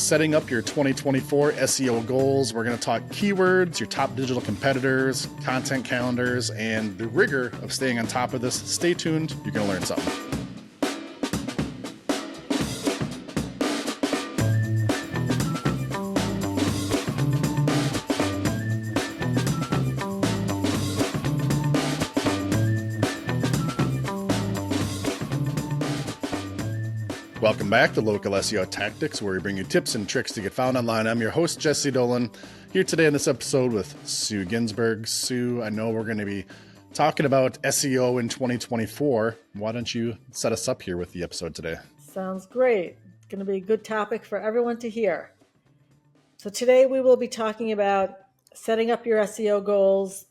setting up your 2024 SEO goals. We're going to talk keywords, your top digital competitors, content calendars, and the rigor of staying on top of this. Stay tuned. You're going to learn something. Welcome back to Local SEO Tactics, where we bring you tips and tricks to get found online. I'm your host, Jesse Dolan, here today in this episode with Sue Ginsburg. Sue, I know we're going to be talking about SEO in 2024. Why don't you set us up here with the episode today? Sounds great. It's going to be a good topic for everyone to hear. So today we will be talking about setting up your SEO goals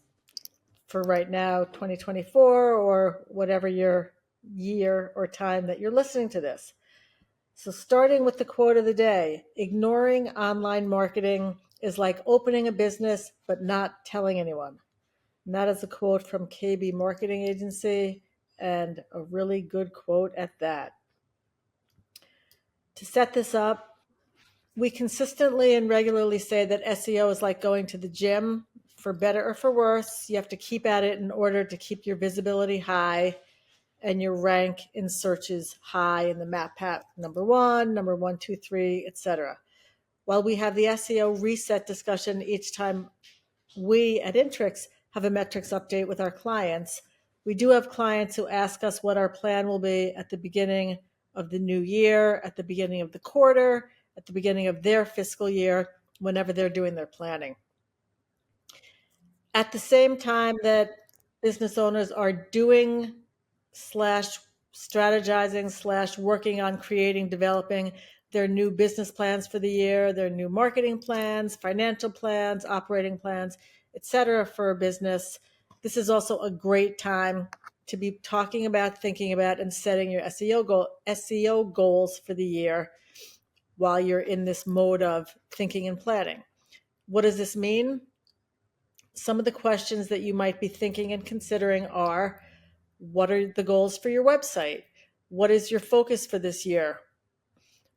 for right now, 2024, or whatever your year or time that you're listening to this. So starting with the quote of the day, ignoring online marketing is like opening a business but not telling anyone. And that is a quote from KB Marketing Agency, and a really good quote at that. To set this up, we consistently and regularly say that SEO is like going to the gym. For better or for worse, you have to keep at it in order to keep your visibility high and your rank in searches high in the map path, number 1, 2, 3, etc. While we have the SEO reset discussion each time we at Intrix have a metrics update with our clients, we do have clients who ask us what our plan will be at the beginning of the new year, at the beginning of the quarter, at the beginning of their fiscal year, whenever they're doing their planning. At the same time that business owners are doing /strategizing/ working on creating, developing their new business plans for the year, their new marketing plans, financial plans, operating plans, etc. for a business, this is also a great time to be talking about, thinking about, and setting your SEO goals for the year while you're in this mode of thinking and planning. What does this mean? Some of the questions that you might be thinking and considering are, what are the goals for your website? What is your focus for this year?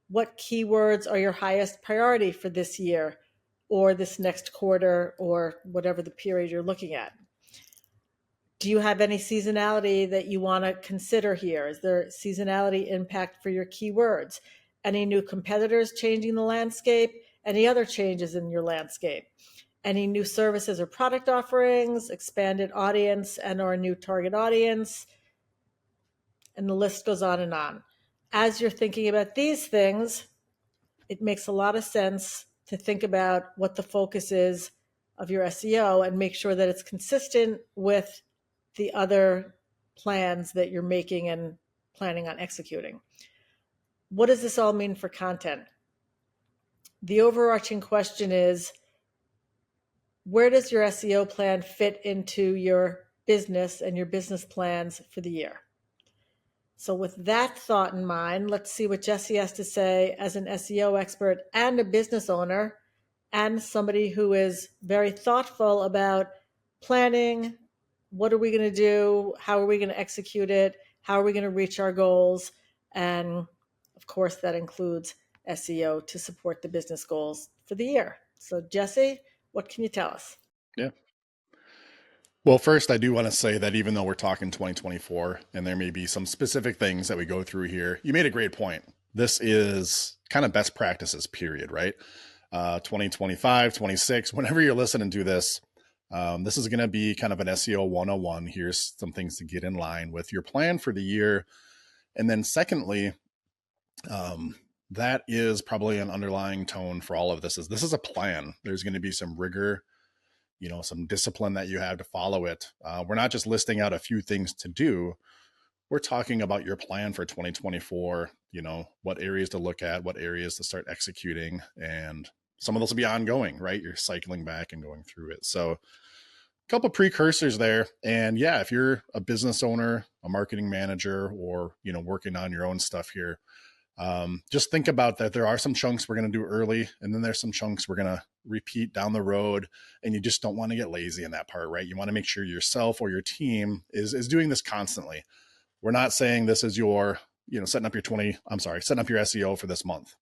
What keywords are your highest priority for this year or this next quarter or whatever the period you're looking at? Do you have any seasonality that you want to consider here? Is there seasonality impact for your keywords? Any new competitors changing the landscape? Any other changes in your landscape? Any new services or product offerings, expanded audience and or new target audience? And the list goes on and on. As you're thinking about these things, it makes a lot of sense to think about what the focus is of your SEO and make sure that it's consistent with the other plans that you're making and planning on executing. What does this all mean for content? The overarching question is, where does your SEO plan fit into your business and your business plans for the year? So with that thought in mind, let's see what Jesse has to say as an SEO expert and a business owner and somebody who is very thoughtful about planning. What are we going to do? How are we going to execute it? How are we going to reach our goals? And of course, that includes SEO to support the business goals for the year. So Jesse, what can you tell us? Yeah. Well, first, I do want to say that even though we're talking 2024 and there may be some specific things that we go through here, you made a great point. This is kind of best practices, period, right? 2025, 26, whenever you're listening to this, this is going to be kind of an SEO 101. Here's some things to get in line with your plan for the year. And then secondly, that is probably an underlying tone for all of this is a plan. There's going to be some rigor, some discipline that you have to follow it. We're not just listing out a few things to do. We're talking about your plan for 2024, what areas to look at, what areas to start executing. And some of those will be ongoing, right? You're cycling back and going through it. So a couple of precursors there. And yeah, if you're a business owner, a marketing manager, or, working on your own stuff here, just think about that. There are some chunks we're going to do early, and then there's some chunks we're going to repeat down the road, and you just don't want to get lazy in that part, right? You want to make sure yourself or your team is doing this constantly. We're not saying this is your, setting up your SEO for this month.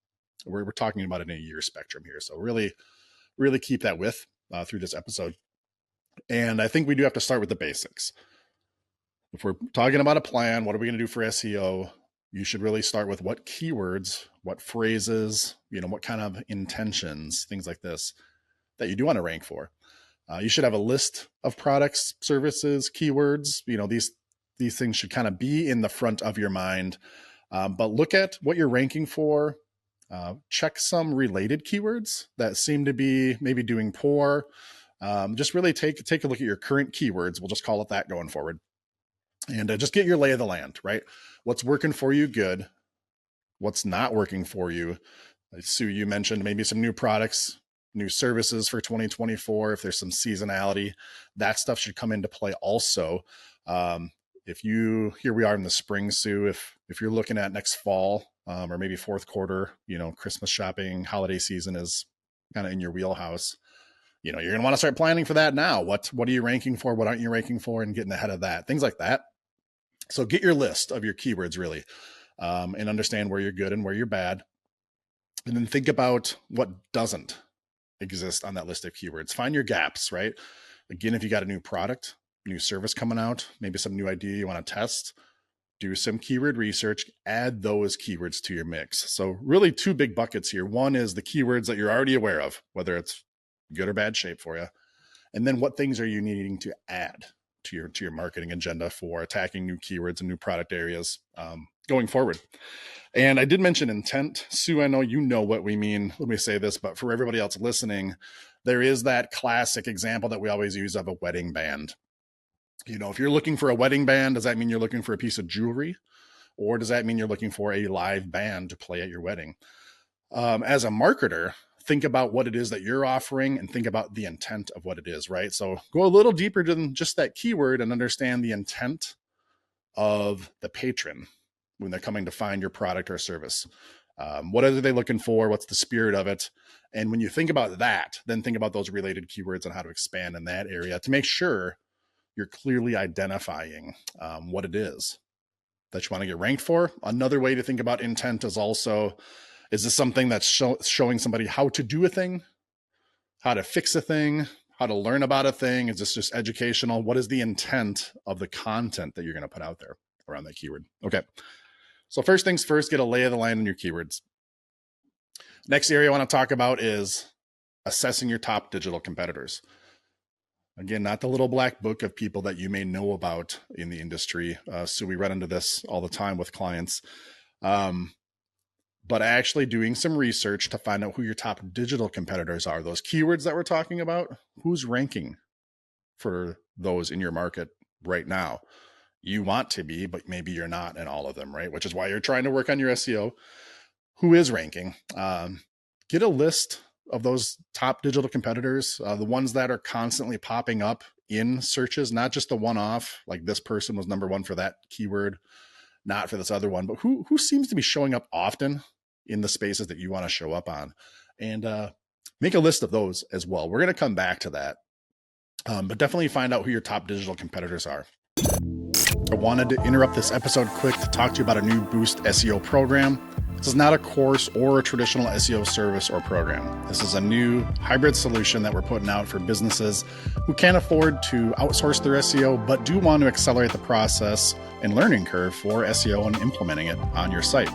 We're talking about it in a year spectrum here. So really, really keep that with through this episode. And I think we do have to start with the basics. If we're talking about a plan, what are we going to do for SEO? You should really start with what keywords, what phrases, what kind of intentions, things like this that you do want to rank for. You should have a list of products, services, keywords. These things should kind of be in the front of your mind. But look at what you're ranking for. Check some related keywords that seem to be maybe doing poor. Just really take a look at your current keywords. We'll just call it that going forward. And just get your lay of the land, right? What's working for you, good. What's not working for you. Sue, you mentioned maybe some new products, new services for 2024. If there's some seasonality, that stuff should come into play also. Here we are in the spring, Sue, if you're looking at next fall or maybe fourth quarter, Christmas shopping, holiday season is kind of in your wheelhouse. You're going to want to start planning for that now. What are you ranking for? What aren't you ranking for? And getting ahead of that, things like that. So get your list of your keywords really, and understand where you're good and where you're bad. And then think about what doesn't exist on that list of keywords. Find your gaps, right? Again, if you got a new product, new service coming out, maybe some new idea you want to test, do some keyword research, add those keywords to your mix. So really two big buckets here. One is the keywords that you're already aware of, whether it's good or bad shape for you. And then what things are you needing to add to your marketing agenda for attacking new keywords and new product areas going forward. And I did mention intent. Sue, I know you know what we mean when we say this, but for everybody else listening, there is that classic example that we always use of a wedding band. If you're looking for a wedding band, does that mean you're looking for a piece of jewelry? Or does that mean you're looking for a live band to play at your wedding? As a marketer, think about what it is that you're offering and think about the intent of what it is, right? So go a little deeper than just that keyword and understand the intent of the patron when they're coming to find your product or service. What are they looking for? What's the spirit of it? And when you think about that, then think about those related keywords and how to expand in that area to make sure you're clearly identifying what it is that you want to get ranked for. Another way to think about intent is also, is this something that's showing somebody how to do a thing, how to fix a thing, how to learn about a thing? Is this just educational? What is the intent of the content that you're going to put out there around that keyword? Okay. So first things first, get a lay of the land on your keywords. Next area I want to talk about is assessing your top digital competitors. Again, not the little black book of people that you may know about in the industry. So we run into this all the time with clients. But actually doing some research to find out who your top digital competitors are. Those keywords that we're talking about, who's ranking for those in your market right now? You want to be, but maybe you're not in all of them, right? Which is why you're trying to work on your SEO. Who is ranking? Get a list of those top digital competitors, the ones that are constantly popping up in searches, not just the one-off, like this person was number one for that keyword, not for this other one, but who seems to be showing up often in the spaces that you want to show up on, and make a list of those as well. We're going to come back to that, but definitely find out who your top digital competitors are. I wanted to interrupt this episode quick to talk to you about a new Boost SEO program. This is not a course or a traditional SEO service or program. This is a new hybrid solution that we're putting out for businesses who can't afford to outsource their SEO, but do want to accelerate the process and learning curve for SEO and implementing it on your site.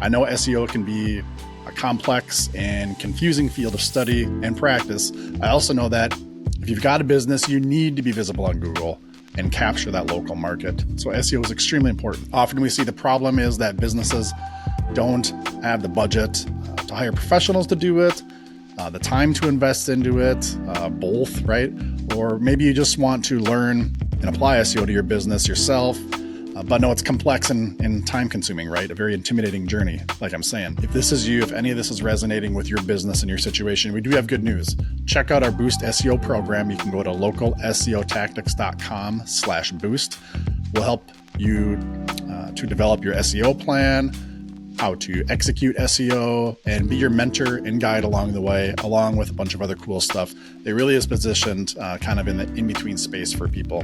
I know SEO can be a complex and confusing field of study and practice. I also know that if you've got a business, you need to be visible on Google and capture that local market. So SEO is extremely important. Often we see the problem is that businesses don't have the budget to hire professionals to do it, the time to invest into it, both, right? Or maybe you just want to learn and apply SEO to your business yourself, but no, it's complex and time consuming, right? A very intimidating journey, like I'm saying. If this is you, if any of this is resonating with your business and your situation, we do have good news. Check out our Boost SEO program. You can go to localseotactics.com/boost. We'll help you to develop your SEO plan, how to execute SEO, and be your mentor and guide along the way, along with a bunch of other cool stuff. It really is positioned kind of in the in-between space for people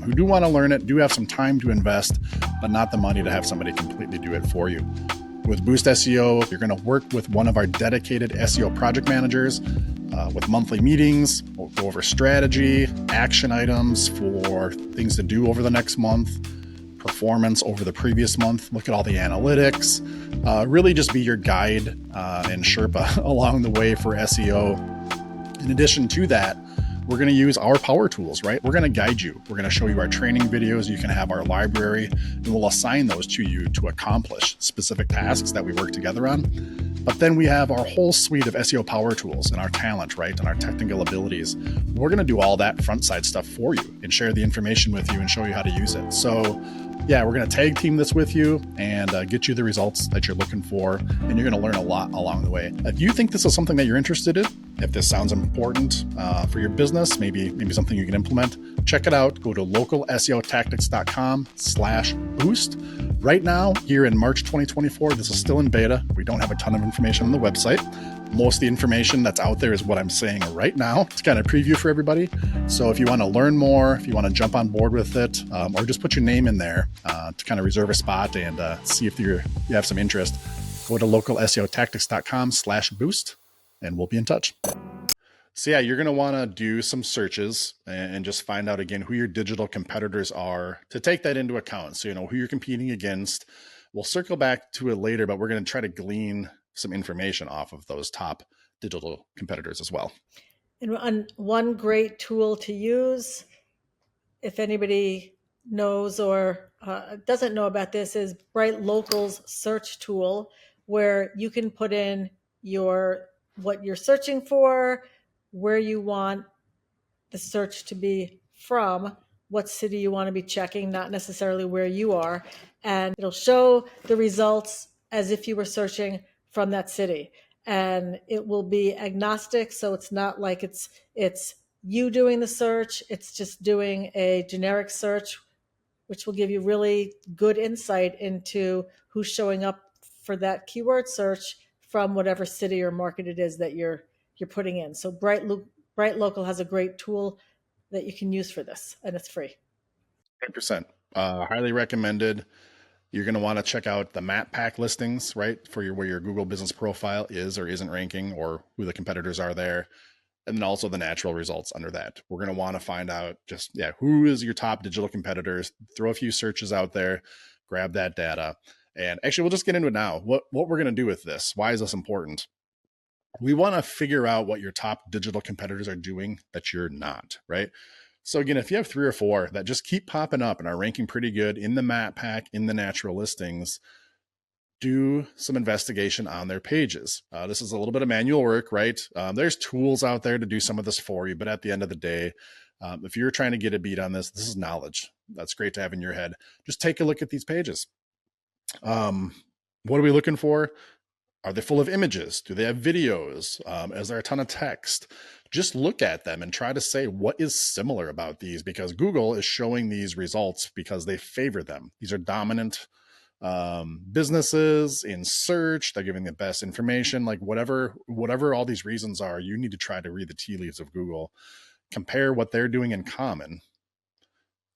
who do want to learn it, do have some time to invest, but not the money to have somebody completely do it for you. With Boost SEO, you're going to work with one of our dedicated SEO project managers with monthly meetings. We'll go over strategy, action items for things to do over the next month, performance over the previous month, look at all the analytics, really just be your guide and Sherpa along the way for SEO. In addition to that, we're going to use our power tools, right? We're going to guide you. We're going to show you our training videos. You can have our library, and we'll assign those to you to accomplish specific tasks that we work together on. But then we have our whole suite of SEO power tools and our talent, right? And our technical abilities. We're going to do all that front side stuff for you and share the information with you and show you how to use it. So yeah, we're going to tag team this with you and get you the results that you're looking for. And you're going to learn a lot along the way. If you think this is something that you're interested in, if this sounds important for your business, maybe something you can implement, check it out. Go to localseotactics.com/boost. Right now, here in March 2024, this is still in beta. We don't have a ton of information on the website. Most of the information that's out there is what I'm saying right now to kind of preview for everybody. So if you want to learn more, if you want to jump on board with it, or just put your name in there to kind of reserve a spot and see if you have some interest, go to localseotactics.com/boost and we'll be in touch. So yeah, you're going to want to do some searches and just find out again who your digital competitors are to take that into account. So, you know, who you're competing against. We'll circle back to it later, but we're going to try to glean some information off of those top digital competitors as well. And one great tool to use, if anybody knows or doesn't know about this, is Bright Local's search tool, where you can put in what you're searching for, where you want the search to be from, what city you want to be checking, not necessarily where you are. And it'll show the results as if you were searching from that city. And it will be agnostic. So it's not like it's you doing the search. It's just doing a generic search, which will give you really good insight into who's showing up for that keyword search from whatever city or market it is that you're putting in. So Bright Local has a great tool that you can use for this, and it's free. 100%. Highly recommended. You're going to want to check out the map pack listings, right? For where your Google business profile is or isn't ranking, or who the competitors are there. And then also the natural results under that. We're going to want to find out who is your top digital competitors, throw a few searches out there, grab that data. And actually, we'll just get into it now. What we're going to do with this, why is this important? We want to figure out what your top digital competitors are doing that you're not, right? So again, if you have 3 or 4 that just keep popping up and are ranking pretty good in the map pack, in the natural listings, do some investigation on their pages. This is a little bit of manual work, right? There's tools out there to do some of this for you, but at the end of the day, if you're trying to get a beat on this is knowledge. That's great to have in your head. Just take a look at these pages. What are we looking for? Are they full of images? Do they have videos? Is there a ton of text? Just look at them and try to say what is similar about these, because Google is showing these results because they favor them. These are dominant businesses in search. They're giving the best information. Like whatever all these reasons are, you need to try to read the tea leaves of Google, compare what they're doing in common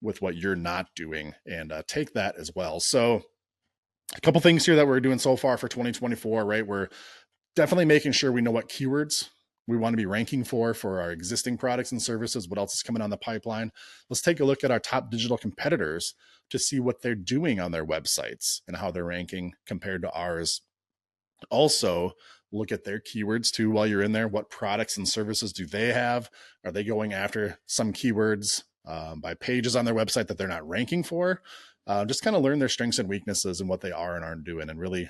with what you're not doing, and take that as well. So a couple things here that we're doing so far for 2024, right? We're definitely making sure we know what keywords we want to be ranking for our existing products and services. What else is coming on the pipeline? Let's take a look at our top digital competitors to see what they're doing on their websites and how they're ranking compared to ours. Also, look at their keywords too while you're in there. What products and services do they have? Are they going after some keywords by pages on their website that they're not ranking for? Just kind of learn their strengths and weaknesses and what they are and aren't doing, and really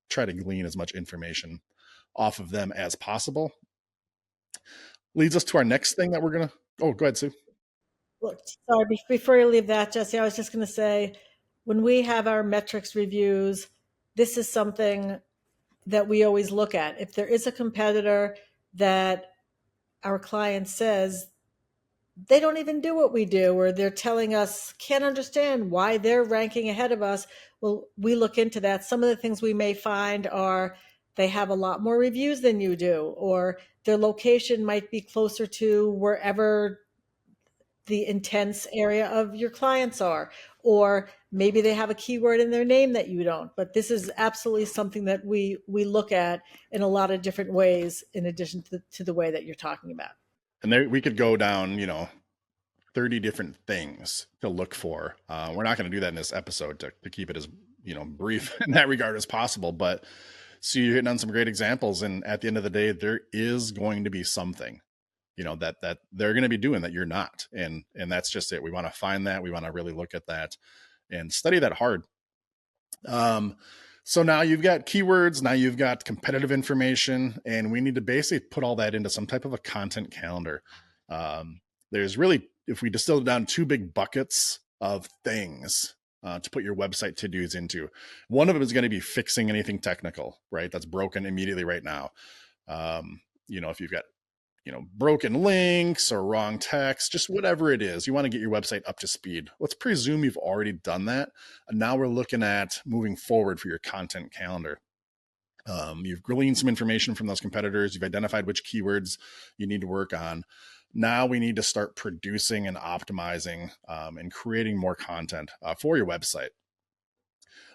try to glean as much information off of them as possible. Leads us to our next thing that we're going to, go ahead, Sue. Look, sorry, before you leave that, Jesse, I was just going to say, when we have our metrics reviews, this is something that we always look at. If there is a competitor that our client says they don't even do what we do, or they're telling us can't understand why they're ranking ahead of us, well, we look into that. Some of the things we may find are they have a lot more reviews than you do, or their location might be closer to wherever the intense area of your clients are, or maybe they have a keyword in their name that you don't. But this is absolutely something that we look at in a lot of different ways, in addition to the way that you're talking about. And there we could go down, 30 different things to look for. We're not going to do that in this episode to keep it as, brief in that regard as possible. But so you're hitting on some great examples. And at the end of the day, there is going to be something, that they're going to be doing that you're not. And that's just it. We want to find that. We want to really look at that and study that hard. So now you've got keywords, now you've got competitive information, and we need to basically put all that into some type of a content calendar. There's really, if we distill it down, two big buckets of things to put your website to-dos into. One of them is going to be fixing anything technical, right? That's broken immediately right now. If you've got broken links or wrong text, just whatever it is, you want to get your website up to speed. Let's presume you've already done that. And now we're looking at moving forward for your content calendar. You've gleaned some information from those competitors. You've identified which keywords you need to work on. Now we need to start producing and optimizing and creating more content for your website.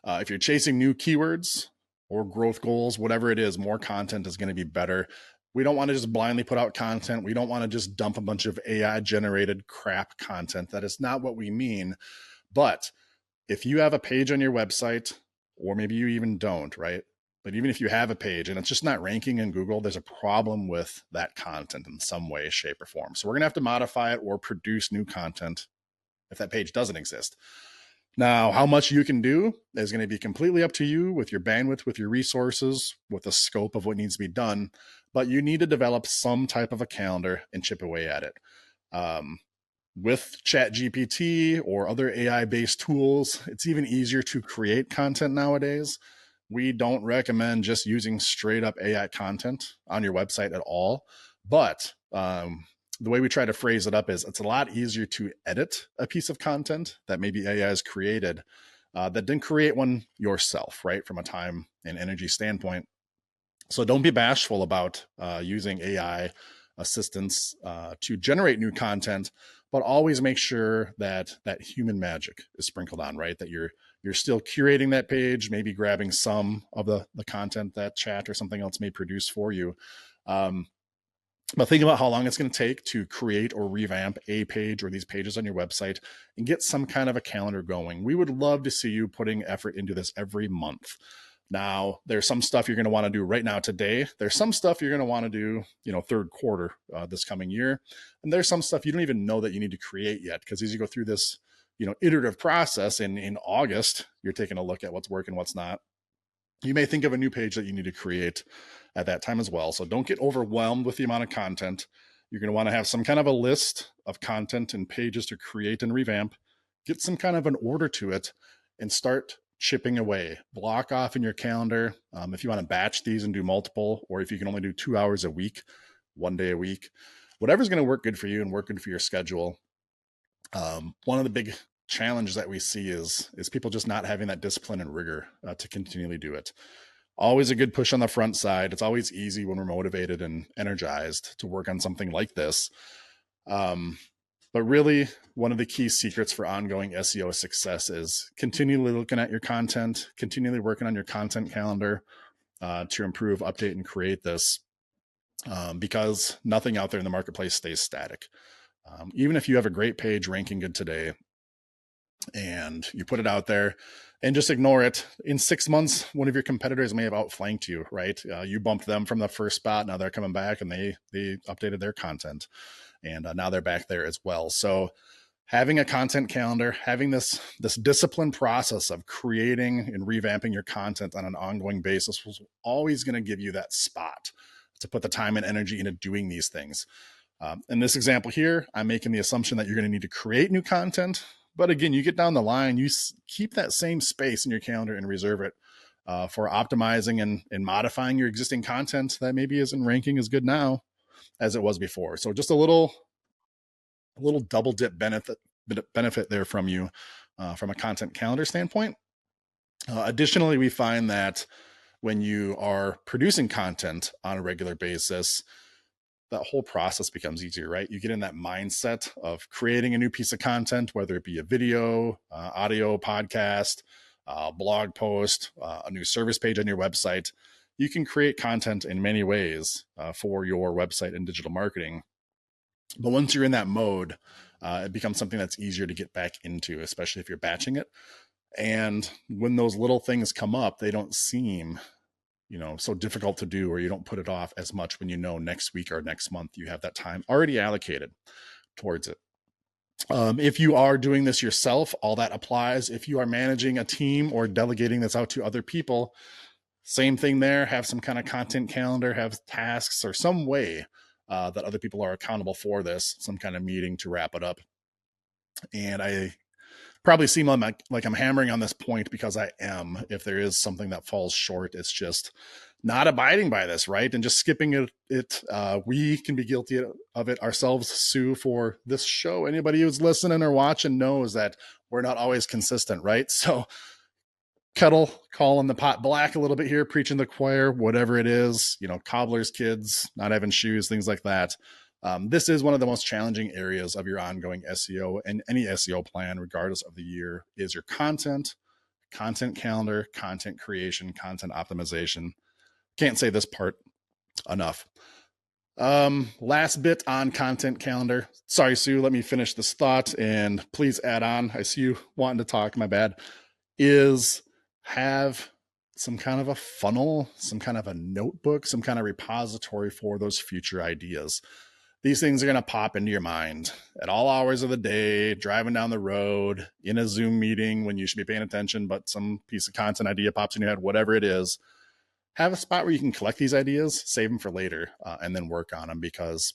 If you're chasing new keywords or growth goals, whatever it is, more content is going to be better. We don't want to just blindly put out content. We don't want to just dump a bunch of AI generated crap content. That is not what we mean. But if you have a page on your website, or maybe you even don't, right? But even if you have a page and it's just not ranking in Google, there's a problem with that content in some way, shape, or form. So we're going to have to modify it or produce new content if that page doesn't exist. Now, how much you can do is going to be completely up to you with your bandwidth, with your resources, with the scope of what needs to be done. But you need to develop some type of a calendar and chip away at it. With ChatGPT or other AI-based tools, it's even easier to create content nowadays. We don't recommend just using straight up AI content on your website at all. But the way we try to phrase it up is it's a lot easier to edit a piece of content that maybe AI has created that didn't create one yourself, right? From a time and energy standpoint. So don't be bashful about using AI assistance to generate new content, but always make sure that that human magic is sprinkled on, right? That you're still curating that page, maybe grabbing some of the content that chat or something else may produce for you. But think about how long it's going to take to create or revamp a page or these pages on your website and get some kind of a calendar going. We would love to see you putting effort into this every month. Now, there's some stuff you're going to want to do right now today. There's some stuff you're going to want to do, third quarter this coming year. And there's some stuff you don't even know that you need to create yet, because as you go through this, iterative process in August, you're taking a look at what's working, what's not. You may think of a new page that you need to create at that time as well. So don't get overwhelmed with the amount of content. You're going to want to have some kind of a list of content and pages to create and revamp. Get some kind of an order to it and start chipping away. Block off in your calendar. If you want to batch these and do multiple, or if you can only do 2 hours a week, 1 day a week, whatever's going to work good for you and work good for your schedule. One of the big challenges that we see is people just not having that discipline and rigor to continually do it. Always a good push on the front side. It's always easy when we're motivated and energized to work on something like this. But really, one of the key secrets for ongoing SEO success is continually looking at your content, continually working on your content calendar to improve, update, and create this, because nothing out there in the marketplace stays static. Even if you have a great page ranking good today and you put it out there and just ignore it, in 6 months, one of your competitors may have outflanked you, right? You bumped them from the first spot. Now they're coming back and they updated their content. And now they're back there as well. So having a content calendar, having this disciplined process of creating and revamping your content on an ongoing basis was always going to give you that spot to put the time and energy into doing these things. In this example here, I'm making the assumption that you're going to need to create new content. But again, you get down the line, you keep that same space in your calendar and reserve it for optimizing and modifying your existing content that maybe isn't ranking as good now as it was before. So just a little double dip benefit there from you from a content calendar standpoint. Additionally, we find that when you are producing content on a regular basis, that whole process becomes easier, right? You get in that mindset of creating a new piece of content, whether it be a video, audio, podcast, blog post, a new service page on your website. You can create content in many ways for your website and digital marketing. But once you're in that mode, it becomes something that's easier to get back into, especially if you're batching it. And when those little things come up, they don't seem, so difficult to do, or you don't put it off as much when you know next week or next month you have that time already allocated towards it. If you are doing this yourself, all that applies. If you are managing a team or delegating this out to other people, same thing there. Have some kind of content calendar, have tasks or some way that other people are accountable for this, some kind of meeting to wrap it up. And I probably seem like I'm hammering on this point because I am. If there is something that falls short, it's just not abiding by this, right? And just skipping it. We can be guilty of it ourselves, Sue, for this show. Anybody who's listening or watching knows that we're not always consistent, right? So kettle calling the pot black a little bit here, preaching the choir, whatever it is, cobbler's kids, not having shoes, things like that. This is one of the most challenging areas of your ongoing SEO and any SEO plan, regardless of the year, is your content calendar, content creation, content optimization. Can't say this part enough. Last bit on content calendar. Sorry, Sue, let me finish this thought and please add on. I see you wanting to talk, my bad. Is have some kind of a funnel, some kind of a notebook, some kind of repository for those future ideas. These things are going to pop into your mind at all hours of the day, driving down the road, in a Zoom meeting when you should be paying attention, but some piece of content idea pops in your head, whatever it is. Have a spot where you can collect these ideas, save them for later, and then work on them, because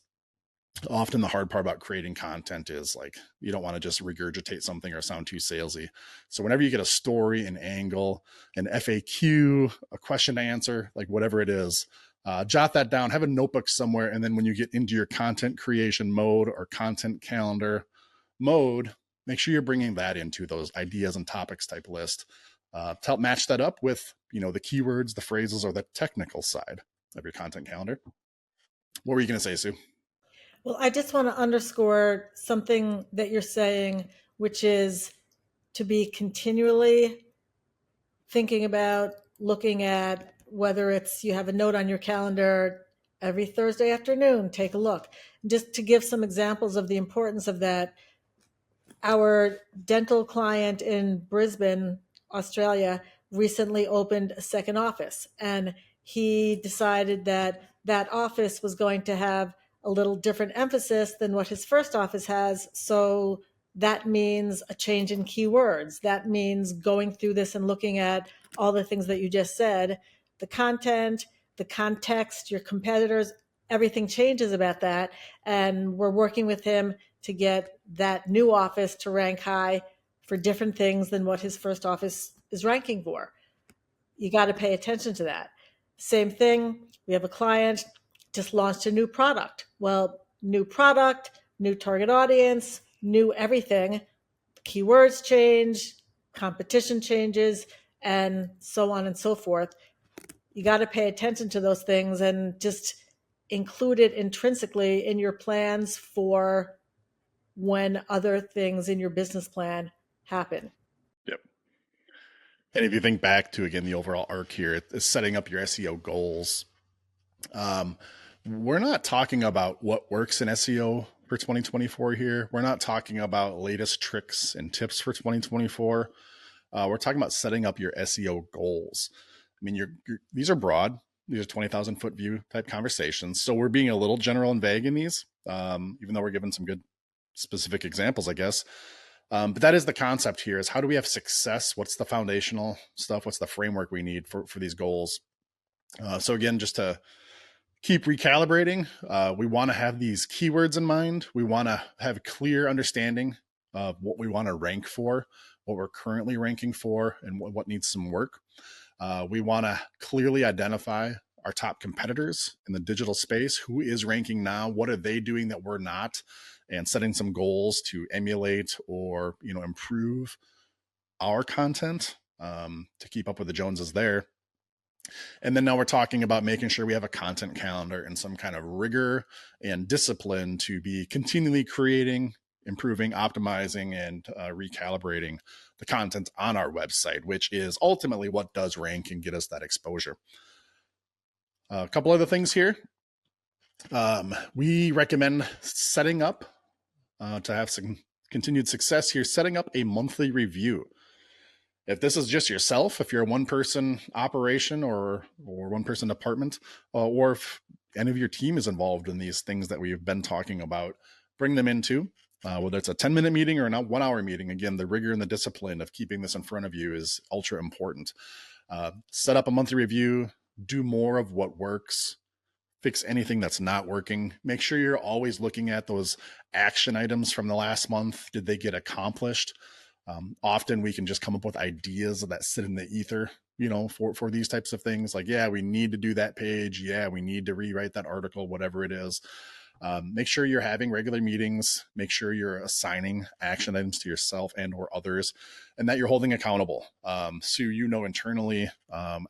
often the hard part about creating content is like you don't want to just regurgitate something or sound too salesy. So whenever you get a story, an angle, an FAQ, a question to answer, like whatever it is, jot that down, have a notebook somewhere. And then when you get into your content creation mode or content calendar mode, make sure you're bringing that into those ideas and topics type list to help match that up with, the keywords, the phrases, or the technical side of your content calendar. What were you going to say, Sue? Well, I just want to underscore something that you're saying, which is to be continually thinking about, looking at whether it's you have a note on your calendar every Thursday afternoon, take a look. Just to give some examples of the importance of that, our dental client in Brisbane, Australia, recently opened a second office, and he decided that that office was going to have a little different emphasis than what his first office has. So that means a change in keywords. That means going through this and looking at all the things that you just said, the content, the context, your competitors, everything changes about that. And we're working with him to get that new office to rank high for different things than what his first office is ranking for. You got to pay attention to that. Same thing, we have a client just launched a new product. Well, new product, new target audience, new everything. Keywords change, competition changes, and so on and so forth. You got to pay attention to those things and just include it intrinsically in your plans for when other things in your business plan happen. Yep. And if you think back to, again, the overall arc here, it's setting up your SEO goals. We're not talking about what works in SEO for 2024 here. We're not talking about latest tricks and tips for 2024. We're talking about setting up your SEO goals. I mean, these are broad. These are 20,000 foot view type conversations. So we're being a little general and vague in these, even though we're given some good specific examples, I guess. But that is the concept here, is how do we have success? What's the foundational stuff? What's the framework we need for these goals? So again, just to keep recalibrating, we want to have these keywords in mind. We want to have a clear understanding of what we want to rank for, what we're currently ranking for, and what needs some work. We want to clearly identify our top competitors in the digital space. Who is ranking now? What are they doing that we're not? And setting some goals to emulate or improve our content to keep up with the Joneses there. And then now we're talking about making sure we have a content calendar and some kind of rigor and discipline to be continually creating, improving, optimizing, and recalibrating the content on our website, which is ultimately what does rank and get us that exposure. A couple other things here. We recommend setting up to have some continued success here, setting up a monthly review. If this is just yourself, if you're a one person operation or one person department, or if any of your team is involved in these things that we've been talking about, bring them into whether it's a 10-minute meeting or a 1 hour meeting. Again, the rigor and the discipline of keeping this in front of you is ultra important. Set up a monthly review, do more of what works, fix anything that's not working. Make sure you're always looking at those action items from the last month. Did they get accomplished? Often we can just come up with ideas that sit in the ether, for these types of things. Like, yeah, we need to do that page. Yeah, we need to rewrite that article, whatever it is. Make sure you're having regular meetings. Make sure you're assigning action items to yourself and or others, and that you're holding accountable. So internally,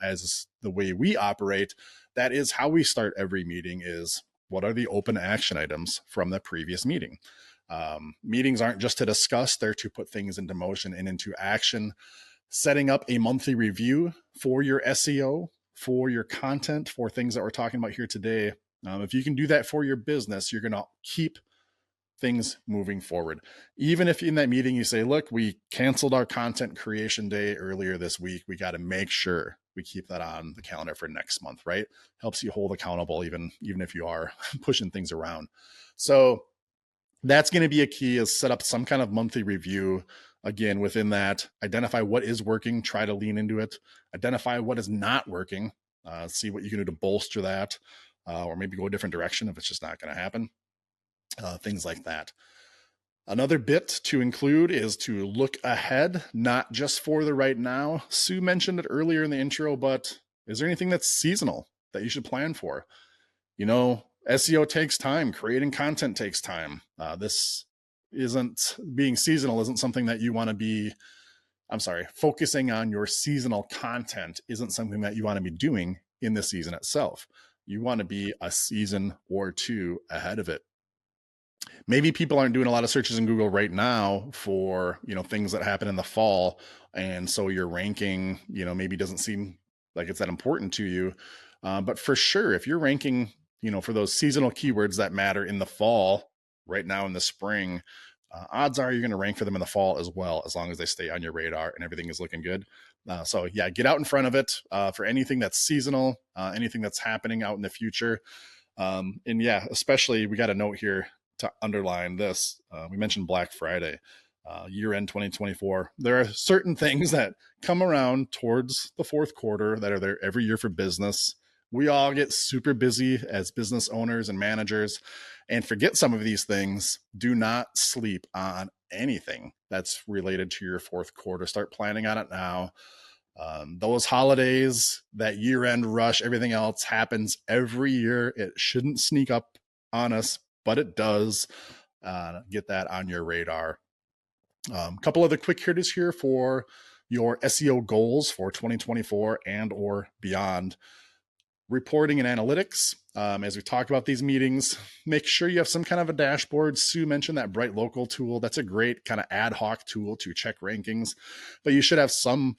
as the way we operate, that is how we start every meeting. Is what are the open action items from the previous meeting? Meetings aren't just to discuss; they're to put things into motion and into action. Setting up a monthly review for your SEO, for your content, for things that we're talking about here today. If you can do that for your business, you're going to keep things moving forward. Even if in that meeting you say, look, we canceled our content creation day earlier this week, we got to make sure we keep that on the calendar for next month, right? Helps you hold accountable, even if you are pushing things around. So that's going to be a key, is set up some kind of monthly review. Again, within that, identify what is working, try to lean into it, identify what is not working, see what you can do to bolster that, or maybe go a different direction if it's just not going to happen. Things like that. Another bit to include is to look ahead, not just for the right now. Sue mentioned it earlier in the intro, but is there anything that's seasonal that you should plan for? SEO takes time. Creating content takes time. This isn't being seasonal, isn't something that you want to be. Focusing on your seasonal content isn't something that you want to be doing in the season itself. You want to be a season or two ahead of it. Maybe people aren't doing a lot of searches in Google right now for, things that happen in the fall. And so your ranking, maybe doesn't seem like it's that important to you. But for sure, if you're ranking, for those seasonal keywords that matter in the fall, right now in the spring, odds are you're going to rank for them in the fall as well, as long as they stay on your radar and everything is looking good. So yeah, get out in front of it for anything that's seasonal, anything that's happening out in the future. And yeah, especially we got a note here to underline this. We mentioned Black Friday, year end 2024. There are certain things that come around towards the fourth quarter that are there every year for business. We all get super busy as business owners and managers and forget some of these things. Do not sleep on anything that's related to your fourth quarter. Start planning on it now. Those holidays, that year-end rush, everything else happens every year. It shouldn't sneak up on us, but it does. Get that on your radar. Couple other quick hitters here for your SEO goals for 2024 and or beyond. Reporting and analytics. As we talk about these meetings, make sure you have some kind of a dashboard. Sue mentioned that Bright Local tool. That's a great kind of ad hoc tool to check rankings, but you should have some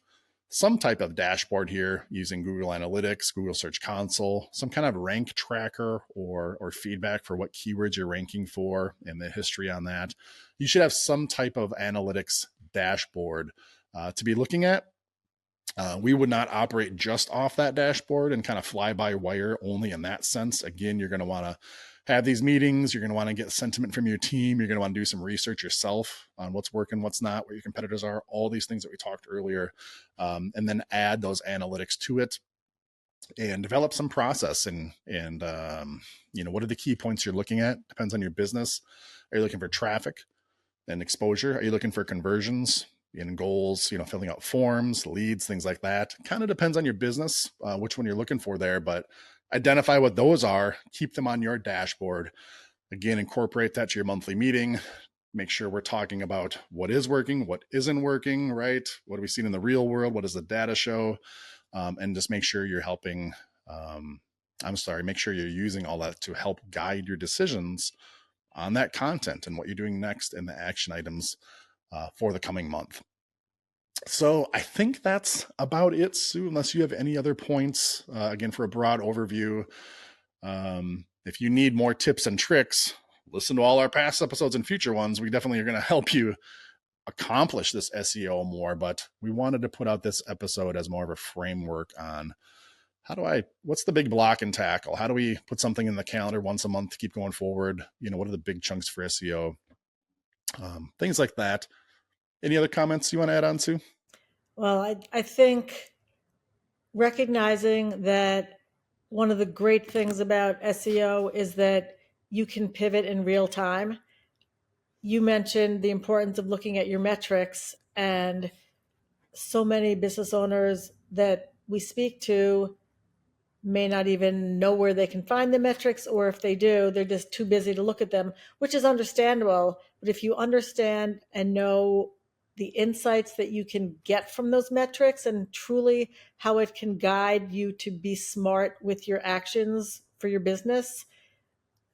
type of dashboard here using Google Analytics, Google Search Console, some kind of rank tracker or feedback for what keywords you're ranking for and the history on that. You should have some type of analytics dashboard to be looking at. We would not operate just off that dashboard and kind of fly by wire only in that sense. Again, you're going to want to have these meetings. You're going to want to get sentiment from your team. You're going to want to do some research yourself on what's working, what's not, where your competitors are, all these things that we talked earlier, and then add those analytics to it and develop some process. And what are the key points you're looking at? Depends on your business. Are you looking for traffic and exposure? Are you looking for conversions and goals, filling out forms, leads, things like that? Kind of depends on your business, which one you're looking for there, but identify what those are, keep them on your dashboard. Again, incorporate that to your monthly meeting. Make sure we're talking about what is working, what isn't working, right? What have we seen in the real world? What does the data show? and just make sure you're helping. Make sure you're using all that to help guide your decisions on that content and what you're doing next and the action items for the coming month. So I think that's about it, Sue, unless you have any other points. Again, for a broad overview, if you need more tips and tricks, listen to all our past episodes and future ones. We definitely are going to help you accomplish this SEO more, but we wanted to put out this episode as more of a framework on what's the big block and tackle? How do we put something in the calendar once a month to keep going forward? What are the big chunks for SEO? Things like that. Any other comments you want to add on, Sue? Well, I think recognizing that one of the great things about SEO is that you can pivot in real time. You mentioned the importance of looking at your metrics, and so many business owners that we speak to may not even know where they can find the metrics, or if they do, they're just too busy to look at them, which is understandable. But if you understand and know the insights that you can get from those metrics and truly how it can guide you to be smart with your actions for your business,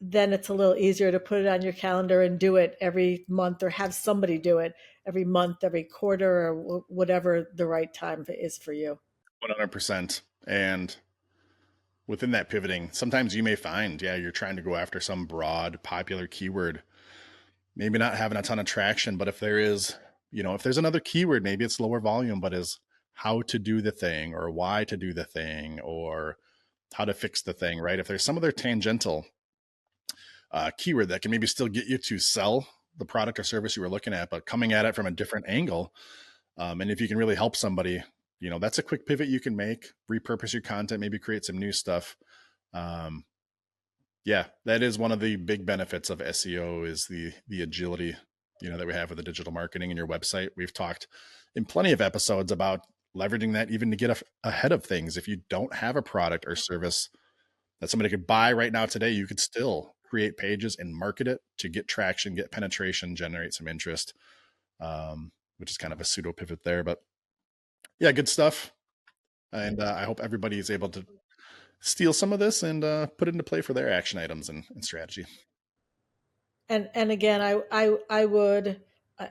then it's a little easier to put it on your calendar and do it every month, or have somebody do it every month, every quarter, or whatever the right time is for you. 100%. And within that pivoting, sometimes you may find, you're trying to go after some broad, popular keyword, maybe not having a ton of traction, but if there's another keyword, maybe it's lower volume, but is how to do the thing or why to do the thing or how to fix the thing, right? If there's some other tangential keyword that can maybe still get you to sell the product or service you were looking at, but coming at it from a different angle. And if you can really help somebody, that's a quick pivot you can make, repurpose your content, maybe create some new stuff. Um, yeah, that is one of the big benefits of SEO is the agility, that we have with the digital marketing and your website. We've talked in plenty of episodes about leveraging that even to get ahead of things. If you don't have a product or service that somebody could buy right now today, you could still create pages and market it to get traction, get penetration, generate some interest, which is kind of a pseudo pivot there. But yeah, good stuff. And I hope everybody is able to steal some of this and put it into play for their action items and strategy. And again, I would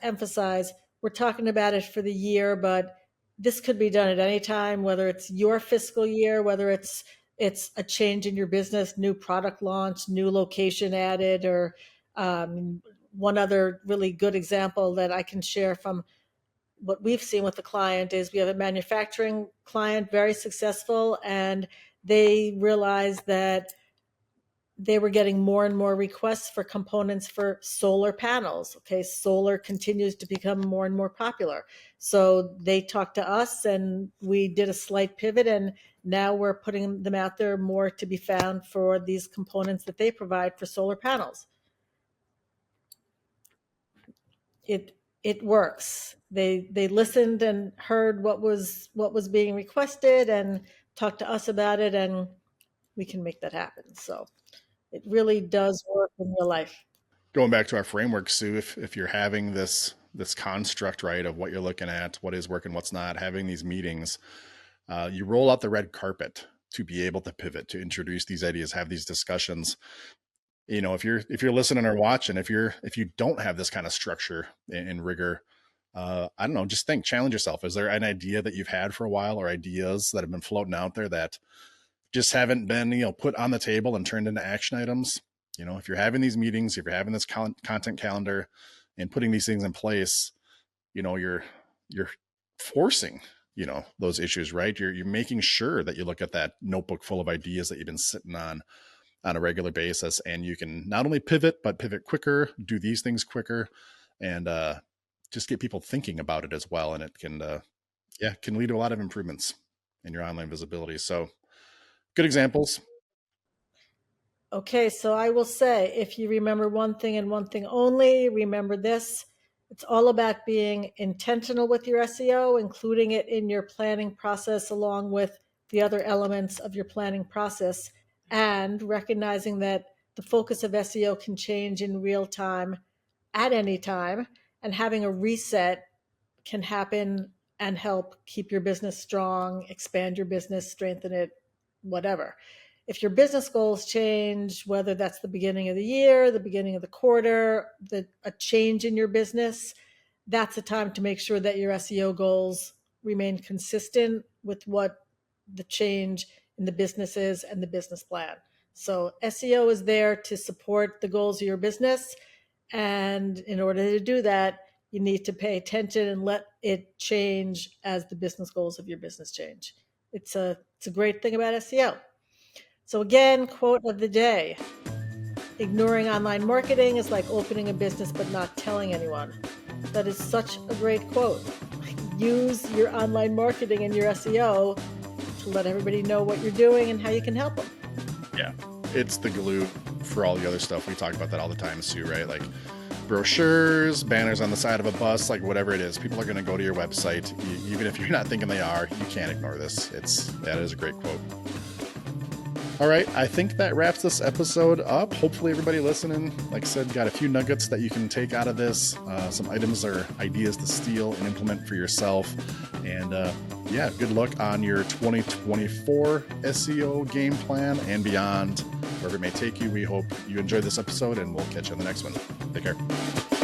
emphasize we're talking about it for the year, but this could be done at any time, whether it's your fiscal year, whether it's a change in your business, new product launch, new location added, or one other really good example that I can share from what we've seen with the client is we have a manufacturing client, very successful, and they realized that they were getting more and more requests for components for solar panels. Okay, solar continues to become more and more popular. So they talked to us and we did a slight pivot, and now we're putting them out there more to be found for these components that they provide for solar panels. It works. They listened and heard what was being requested and talked to us about it, and we can make that happen. So it really does work in real life. Going back to our framework, Sue, if you're having this construct, right, of what you're looking at, what is working, what's not, having these meetings, you roll out the red carpet to be able to pivot, to introduce these ideas, have these discussions. If you're listening or watching, if you don't have this kind of structure and rigor, I don't know, just challenge yourself. Is there an idea that you've had for a while or ideas that have been floating out there that just haven't been, put on the table and turned into action items? If you're having these meetings, if you're having this content calendar and putting these things in place, you're forcing, those issues, right? You're making sure that you look at that notebook full of ideas that you've been sitting on a regular basis, and you can not only pivot, but pivot quicker, do these things quicker, and just get people thinking about it as well. And it can lead to a lot of improvements in your online visibility. So good examples. Okay, so I will say if you remember one thing and one thing only, remember this. It's all about being intentional with your SEO, including it in your planning process along with the other elements of your planning process, and recognizing that the focus of SEO can change in real time at any time, and having a reset can happen and help keep your business strong, expand your business, strengthen it, whatever. If your business goals change, whether that's the beginning of the year, the beginning of the quarter, a change in your business, that's a time to make sure that your SEO goals remain consistent with what the change in the business is and the business plan. So SEO is there to support the goals of your business. And in order to do that, you need to pay attention and let it change as the business goals of your business change. It's a great thing about SEO. So again, quote of the day: ignoring online marketing is like opening a business but not telling anyone. That is such a great quote. Use your online marketing and your SEO to let everybody know what you're doing and how you can help them. Yeah, it's the glue for all the other stuff. We talk about that all the time, Sue, right? Like brochures, banners on the side of a bus, like whatever it is, people are going to go to your website. Even if you're not thinking they are, you can't ignore this. That is a great quote. All right, I think that wraps this episode up. Hopefully everybody listening, like I said, got a few nuggets that you can take out of this, some items or ideas to steal and implement for yourself. And yeah, good luck on your 2024 SEO game plan and beyond, wherever it may take you. We hope you enjoyed this episode, and we'll catch you on the next one. Take care.